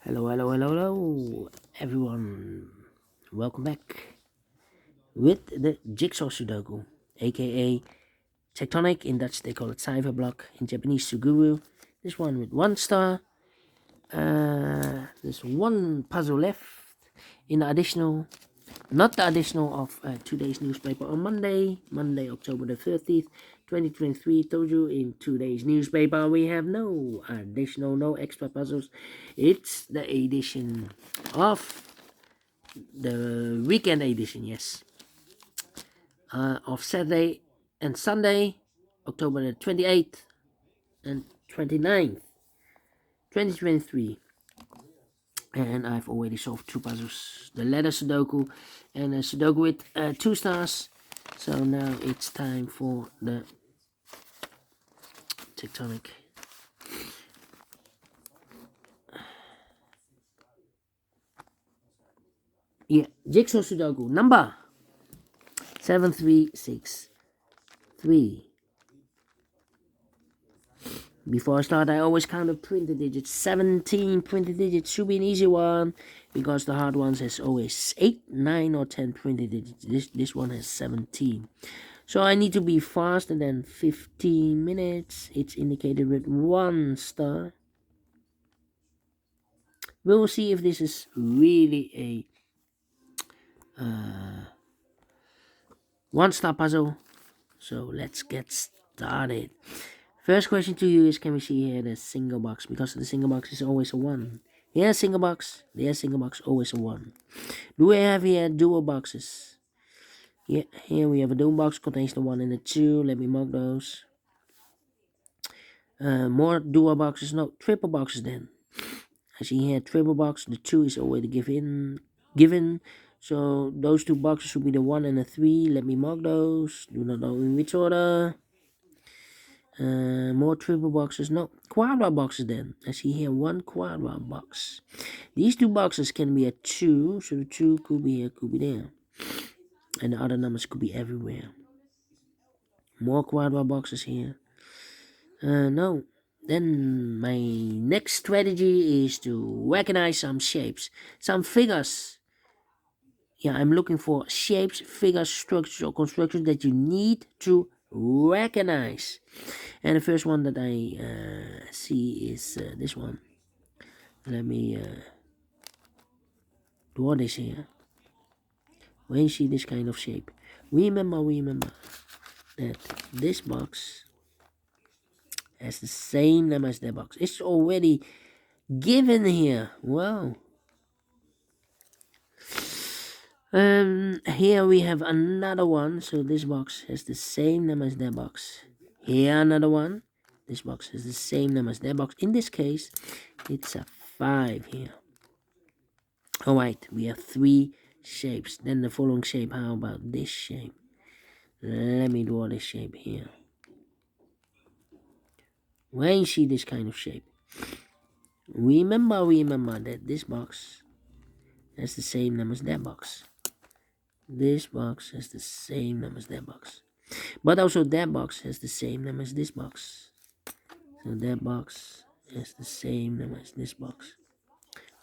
Hello, everyone. Welcome back with the Jigsaw Sudoku, aka Tectonic. In Dutch, they call it Cypher Block. In Japanese, Suguru. This one with 1 star. There's one puzzle left in the additional, not the additional of today's newspaper on Monday, October the 30th, 2023. Told you in today's newspaper we have no additional, no extra puzzles. It's the edition of the weekend edition, yes, of Saturday and Sunday, October the 28th and 29th, 2023. And I've already solved 2 puzzles, the letter Sudoku and a Sudoku with 2 stars. So now it's time for the Tectonic. Yeah, Jigsaw Sudoku number 7363. Before I start, I always count the printed digits. 17 printed digits should be an easy one, because the hard ones has always 8, 9, or 10 printed digits. This one has 17. So I need to be faster than 15 minutes. It's indicated with 1 star. We'll see if this is really a 1-star puzzle. So let's get started. First question to you is, can we see here the single box? Because the single box is always a 1. Here single box, there single box, always a 1. Do we have here dual boxes? Yeah, here we have a dual box, contains the 1 and the 2. Let me mark those. More dual boxes, no, triple boxes then. I see here triple box, the 2 is already given. So those 2 boxes should be the 1 and the 3. Let me mark those. Do not know in which order. More triple boxes, no, quadra boxes then. I see here 1 quadra box. These 2 boxes can be a 2, so the 2 could be here, could be there. And the other numbers could be everywhere. More quadra boxes here. No. Then my next strategy is to recognize some shapes, some figures. Yeah, I'm looking for shapes, figures, structures, or constructions that you need to recognize. And the first one that I see is this one. Let me draw this here. When you see this kind of shape, remember that this box has the same name as that box. It's already given here. Wow. Here we have another one. So this box has the same name as that box. Here another one. This box has the same name as that box. In this case, it's a 5 here. Alright, we have 3 shapes. Then the following shape, how about this shape? Let me draw this shape here. When you see this kind of shape, remember that this box has the same name as that box. This box has the same name as that box. But also that box has the same name as this box. So that box has the same name as this box.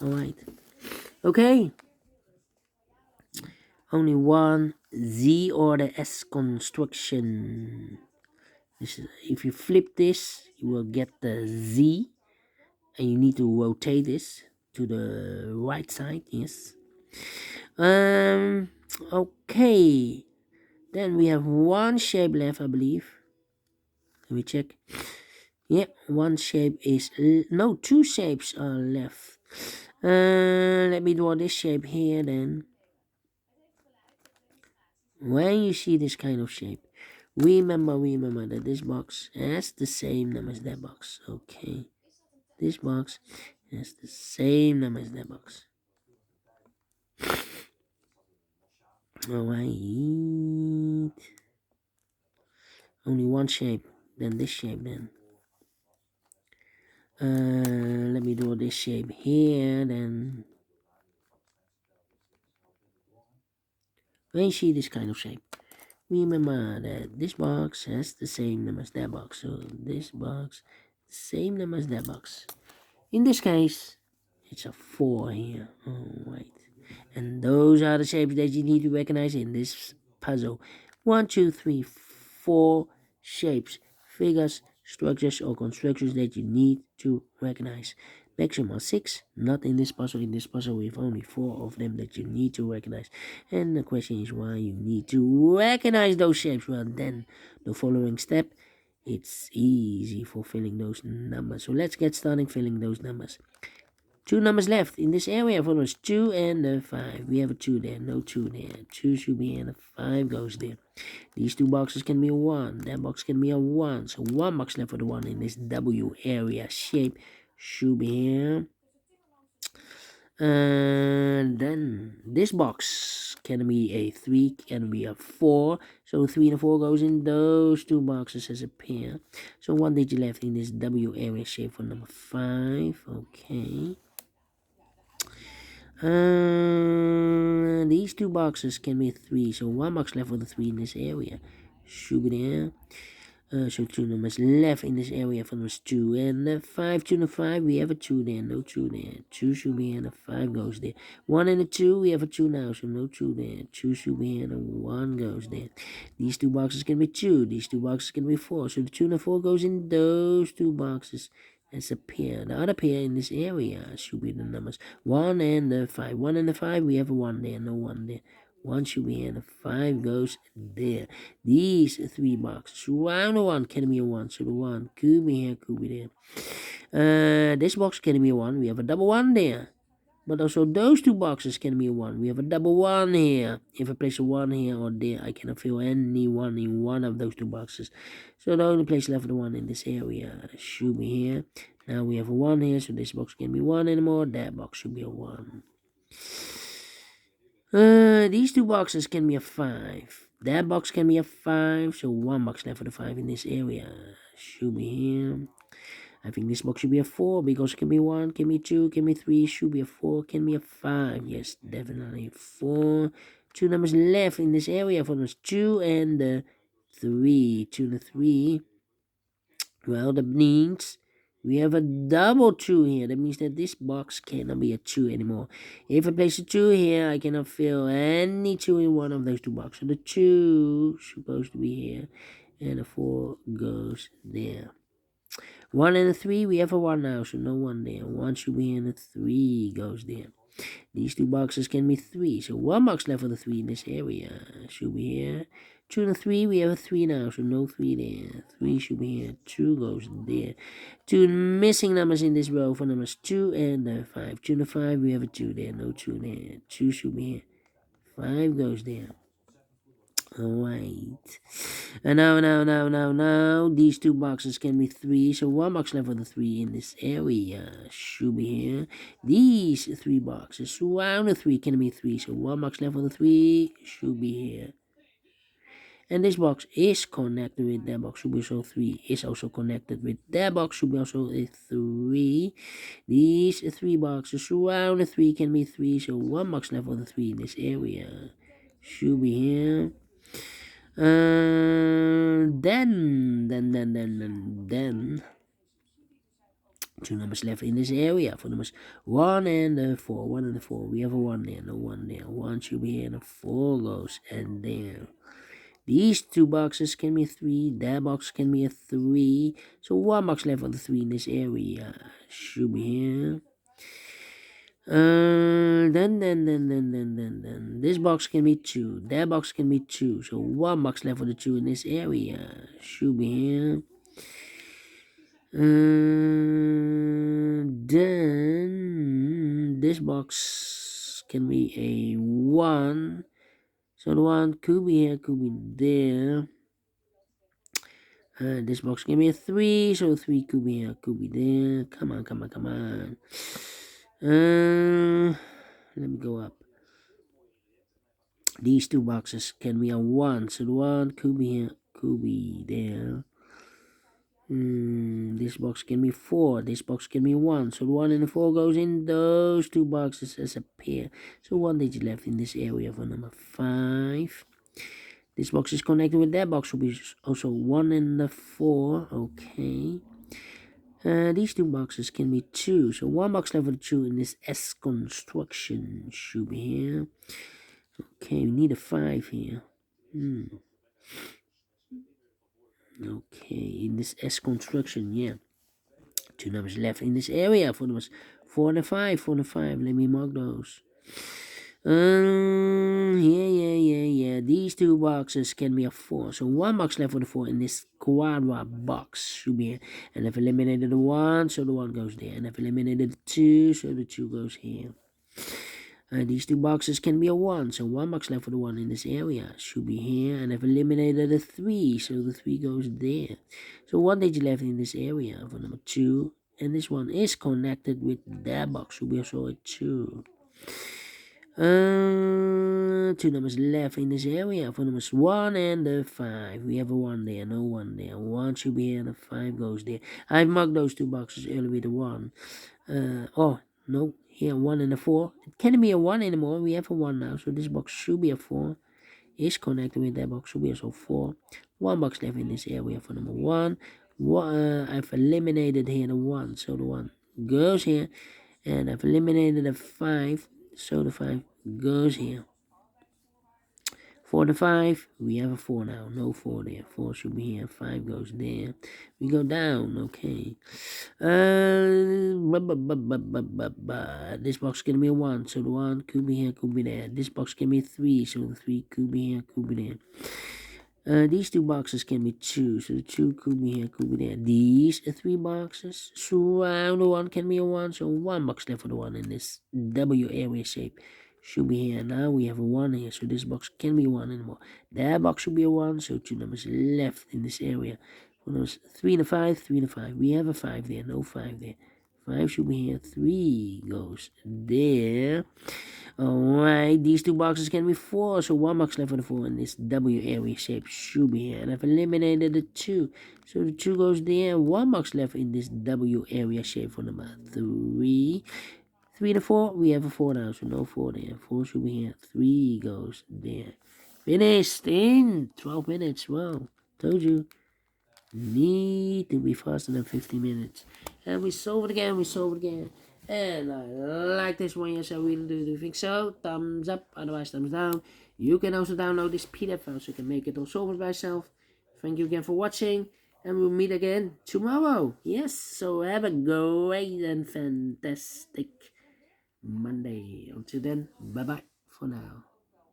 Alright. Okay. Only one Z or the S construction. This is, if you flip this, you will get the Z. And you need to rotate this to the right side. Yes. Okay. Then we have 1 shape left, I believe. Let me check. Yeah, 1 shape is... no, 2 shapes are left. Let me draw this shape here then. When you see this kind of shape, remember that this box has the same name as that box. Okay. This box has the same name as that box. Alright. Only 1 shape. Then this shape then. Let me do this shape here then. When you see this kind of shape, remember that this box has the same name as that box. So this box, same name as that box. In this case, It's a 4 here. Oh, right. And those are the shapes that you need to recognize in this puzzle. 1, 2, 3, 4 shapes, figures, structures, or constructions that you need to recognize. Maximum 6, not in this puzzle. In this puzzle, we have only 4 of them that you need to recognize. And the question is why you need to recognize those shapes. Well, then the following step, it's easy for filling those numbers. So let's get started filling those numbers. 2 numbers left in this area for us, 2 and 5. We have a 2 there, no 2 there. 2 should be here, and a 5 goes there. These 2 boxes can be a 1. That box can be a 1. So 1 box left for the 1 in this W area shape should be here. And then this box can be a 3, can be a 4. So 3 and 4 goes in those 2 boxes as a pair. So 1 digit left in this W area shape for number 5. Okay. These 2 boxes can be 3. So 1 box left for the 3 in this area. Should be there. So 2 numbers left in this area for numbers 2 and 5. 2 and 5, we have a 2 there, no 2 there. 2 should be here and a 5 goes there. 1 and a 2, we have a 2 now, so no 2 there. 2 should be here and a 1 goes there. These 2 boxes can be 2, these 2 boxes can be 4. So the 2 and the 4 goes in those 2 boxes as a pair. The other pair in this area should be the numbers 1 and 5. 1 and 5, we have a 1 there, no 1 there. 1 should be here, and a 5 goes there. These 3 boxes, round the 1 can be a 1, so the 1 could be here, could be there. This box can be a 1, we have a double 1 there. But also those 2 boxes can be a 1, we have a double 1 here. If I place a 1 here or there, I cannot fill any 1 in one of those 2 boxes. So the only place left for the 1 in this area should be here. Now we have a 1 here, so this box can be 1 anymore, that box should be a 1. These 2 boxes can be a 5. That box can be a 5. So 1 box left for the 5 in this area. Should be here. I think this box should be a 4 because it can be 1, can be 2, can be 3, should be a 4, can be a 5. Yes, definitely 4. 2 numbers left in this area for numbers 2 and 3. 2 and 3. Well, that means we have a double 2 here. That means that this box cannot be a 2 anymore. If I place a 2 here, I cannot fill any 2 in one of those 2 boxes. So the 2 is supposed to be here. And the 4 goes there. 1 and a 3, we have a 1 now. So no 1 there. 1 should be here and a 3 goes there. These 2 boxes can be 3. So 1 box left for the 3 in this area. Should be here. 2 and a 3, we have a 3 now, so no 3 there. 3 should be here, 2 goes there. 2 missing numbers in this row for numbers 2 and 5. 2 and 5, we have a 2 there, no 2 there. 2 should be here, 5 goes there. Alright. And now, these 2 boxes can be 3. So 1 box left for the 3 in this area should be here. These 3 boxes, around the 3 can be 3. So 1 box left for the 3 should be here. And this box is connected with that box, should be also 3, is also connected with that box, should be also a 3. These 3 boxes around the 3 can be 3, so 1 box left for the 3 in this area should be here. Then 2 numbers left in this area for numbers 1 and 4. 1 and 4, we have a 1 there, no 1 there. 1 should be here and a 4 goes and there. These 2 boxes can be 3. That box can be a 3. So 1 box left for the 3 in this area should be here. Then this box can be 2. That box can be 2. So 1 box left for the 2 in this area should be here. Then this box can be a 1. So the 1 could be here, could be there. This box can be a 3, so 3 could be here, could be there. Come on. Let me go up. These 2 boxes can be a 1, so the 1 could be here, could be there. This box can be 4, this box can be 1, so the 1 and the 4 goes in those 2 boxes as a pair. So 1 digit left in this area for number 5. This box is connected with that box, will be also 1 and the 4, okay. These two boxes can be 2. So 1 box left for the 2 in this S construction. Should be here. Okay, we need a 5 here. Okay, in this S construction, yeah. 2 numbers left in this area for numbers 4 and a 5. 4 and a 5. Let me mark those. Yeah. These two boxes can be a 4. So 1 box left for the 4 in this quadra box should be here. And I've eliminated the 1, so the 1 goes there. And I've eliminated the 2, so the 2 goes here. These two boxes can be a 1, so 1 box left for the 1 in this area should be here. And I've eliminated the 3, so the 3 goes there. So 1 digit left in this area for number 2. And this one is connected with that box, should be also a 2. 2 numbers left in this area for numbers 1 and the 5. We have a 1 there, no 1 there. 1 should be here, and the 5 goes there. I've marked those 2 boxes earlier with a 1. Oh, no, here 1 and a 4. It can't be a 1 anymore. We have a 1 now, so this box should be a 4. Is connected with that box, should be also 4. 1 box left in this area for number 1. I've eliminated here the 1, so the 1 goes here. And I've eliminated the 5, so the 5 goes here. For the 5, we have a 4 now. No 4 there. 4 should be here. 5 goes there. We go down. Okay. This box can be a 1, so the 1 could be here, could be there. This box can be 3, so the 3 could be here, could be there. These 2 boxes can be 2, so the 2 could be here, could be there. These 3 boxes surround the 1 can be a 1, so 1 box left for the 1 in this W area shape should be here. Now we have a 1 here, so this box can be 1 anymore. That box should be a 1, so 2 numbers left in this area. For numbers 3 and a 5, 3 and a 5. We have a 5 there, no 5 there. 5 should be here, 3 goes there. Alright, these 2 boxes can be 4, so 1 box left for the 4 in this W area shape should be here. And I've eliminated the 2, so the 2 goes there. 1 box left in this W area shape for number 3. 3 to 4, we have a 4 now, so no 4 there. 4 should be here, 3 goes there. Finished in 12 minutes. Well, told you. Need to be faster than 50 minutes. And we solve it again. And I like this one, yes I really do. Do you think so? Thumbs up, otherwise thumbs down. You can also download this PDF file so you can make it all solve it by yourself. Thank you again for watching, and we'll meet again tomorrow. Yes, so have a great and fantastic Monday. Until then, bye bye for now.